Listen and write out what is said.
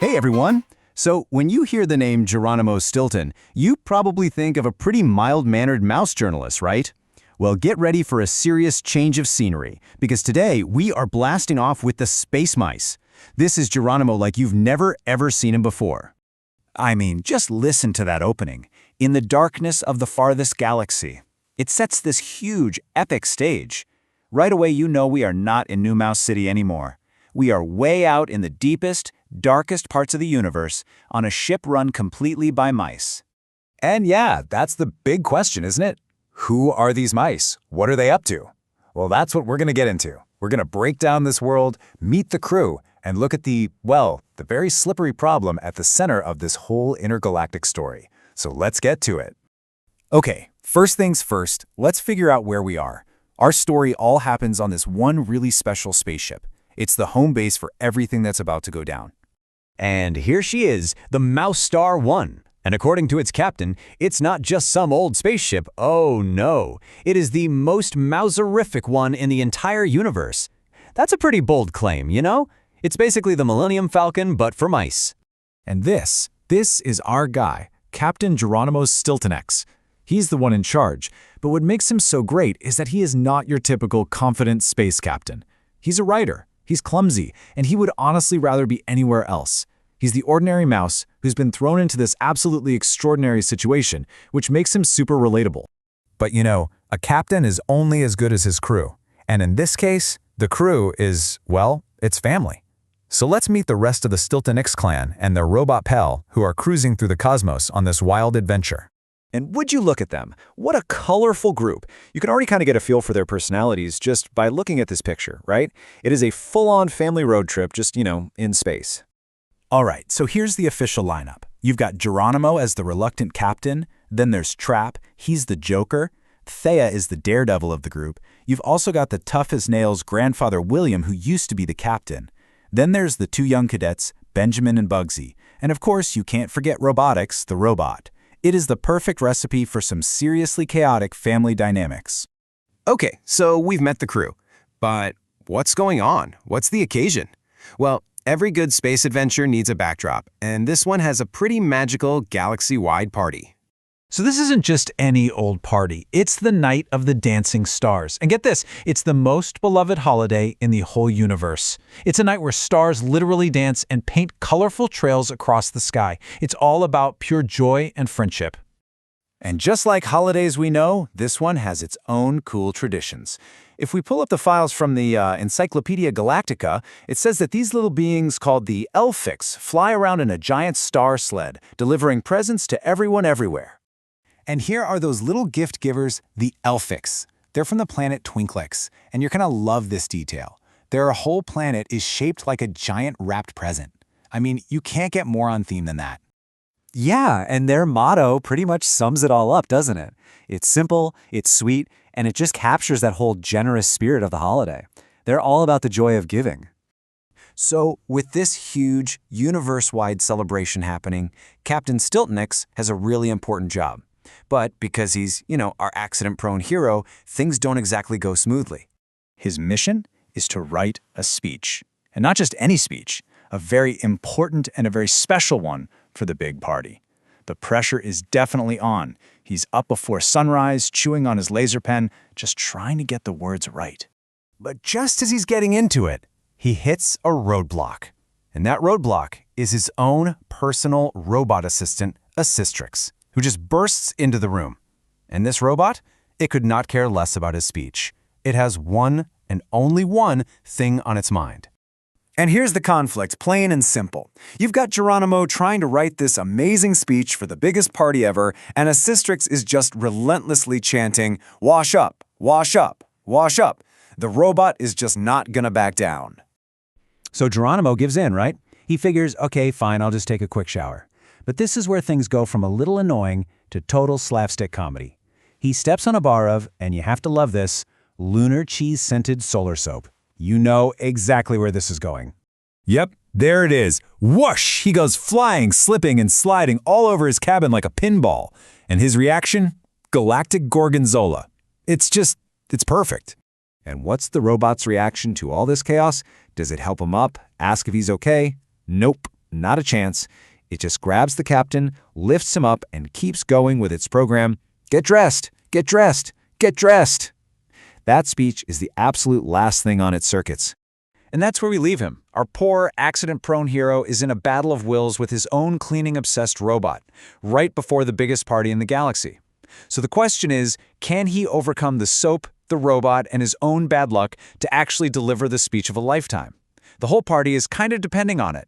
Hey everyone! So, when you hear the name Geronimo Stilton, you probably think of a pretty mild-mannered mouse journalist, right? Well, get ready for a serious change of scenery, because today we are blasting off with the space mice. This is Geronimo like you've never ever seen him before. I mean, just listen to that opening. In the darkness of the farthest galaxy. It sets this huge, epic stage. Right away you know we are not in New Mouse City anymore. We are way out in the deepest, darkest parts of the universe, on a ship run completely by mice. And yeah, that's the big question, isn't it? Who are these mice? What are they up to? Well, that's what we're going to get into. We're going to break down this world, meet the crew, and look at the very slippery problem at the center of this whole intergalactic story. So let's get to it. Okay, first things first, let's figure out where we are. Our story all happens on this one really special spaceship. It's the home base for everything that's about to go down. And here she is, the Mouse Star 1. And according to its captain, it's not just some old spaceship. Oh no, it is the most mouserific one in the entire universe. That's a pretty bold claim, you know? It's basically the Millennium Falcon, but for mice. And this is our guy, Captain Geronimo Stilton. He's the one in charge, but what makes him so great is that he is not your typical confident space captain. He's a writer. He's clumsy, and he would honestly rather be anywhere else. He's the ordinary mouse who's been thrown into this absolutely extraordinary situation, which makes him super relatable. But you know, a captain is only as good as his crew. And in this case, the crew is, well, it's family. So let's meet the rest of the Stilton clan and their robot pal who are cruising through the cosmos on this wild adventure. And would you look at them? What a colorful group. You can already kind of get a feel for their personalities just by looking at this picture, right? It is a full-on family road trip, just, in space. All right, so here's the official lineup. You've got Geronimo as the reluctant captain, then there's Trap, he's the Joker, Thea is the daredevil of the group. You've also got the tough-as-nails grandfather William, who used to be the captain. Then there's the two young cadets, Benjamin and Bugsy. And of course, you can't forget Robotics, the robot. It is the perfect recipe for some seriously chaotic family dynamics. Okay, so we've met the crew. But what's going on? What's the occasion? Well, every good space adventure needs a backdrop, and this one has a pretty magical galaxy-wide party. So this isn't just any old party. It's the Night of the Dancing Stars. And get this, it's the most beloved holiday in the whole universe. It's a night where stars literally dance and paint colorful trails across the sky. It's all about pure joy and friendship. And just like holidays we know, this one has its own cool traditions. If we pull up the files from the Encyclopedia Galactica, it says that these little beings called the Elfics fly around in a giant star sled, delivering presents to everyone everywhere. And here are those little gift givers, the Elfics. They're from the planet Twinklix, and you're gonna love this detail. Their whole planet is shaped like a giant wrapped present. I mean, you can't get more on theme than that. Yeah, and their motto pretty much sums it all up, doesn't it? It's simple, it's sweet, and it just captures that whole generous spirit of the holiday. They're all about the joy of giving. So, with this huge, universe-wide celebration happening, Captain Stilton has a really important job. But because he's, our accident-prone hero, things don't exactly go smoothly. His mission is to write a speech. And not just any speech, a very important and a very special one for the big party. The pressure is definitely on. He's up before sunrise, chewing on his laser pen, just trying to get the words right. But just as he's getting into it, he hits a roadblock. And that roadblock is his own personal robot assistant, Assistrix, who just bursts into the room. And this robot, it could not care less about his speech. It has one and only one thing on its mind. And here's the conflict, plain and simple. You've got Geronimo trying to write this amazing speech for the biggest party ever, and Assistrix is just relentlessly chanting, "Wash up, wash up, wash up." The robot is just not gonna back down. So Geronimo gives in, right? He figures, okay, fine, I'll just take a quick shower. But this is where things go from a little annoying to total slapstick comedy. He steps on a bar of, and you have to love this, lunar cheese-scented solar soap. You know exactly where this is going. Yep, there it is. Whoosh! He goes flying, slipping, and sliding all over his cabin like a pinball. And his reaction? Galactic Gorgonzola. It's perfect. And what's the robot's reaction to all this chaos? Does it help him up? Ask if he's okay? Nope. Not a chance. It just grabs the captain, lifts him up, and keeps going with its program, "Get dressed! Get dressed! Get dressed!" That speech is the absolute last thing on its circuits. And that's where we leave him. Our poor, accident-prone hero is in a battle of wills with his own cleaning-obsessed robot, right before the biggest party in the galaxy. So the question is, can he overcome the soap, the robot, and his own bad luck to actually deliver the speech of a lifetime? The whole party is kind of depending on it,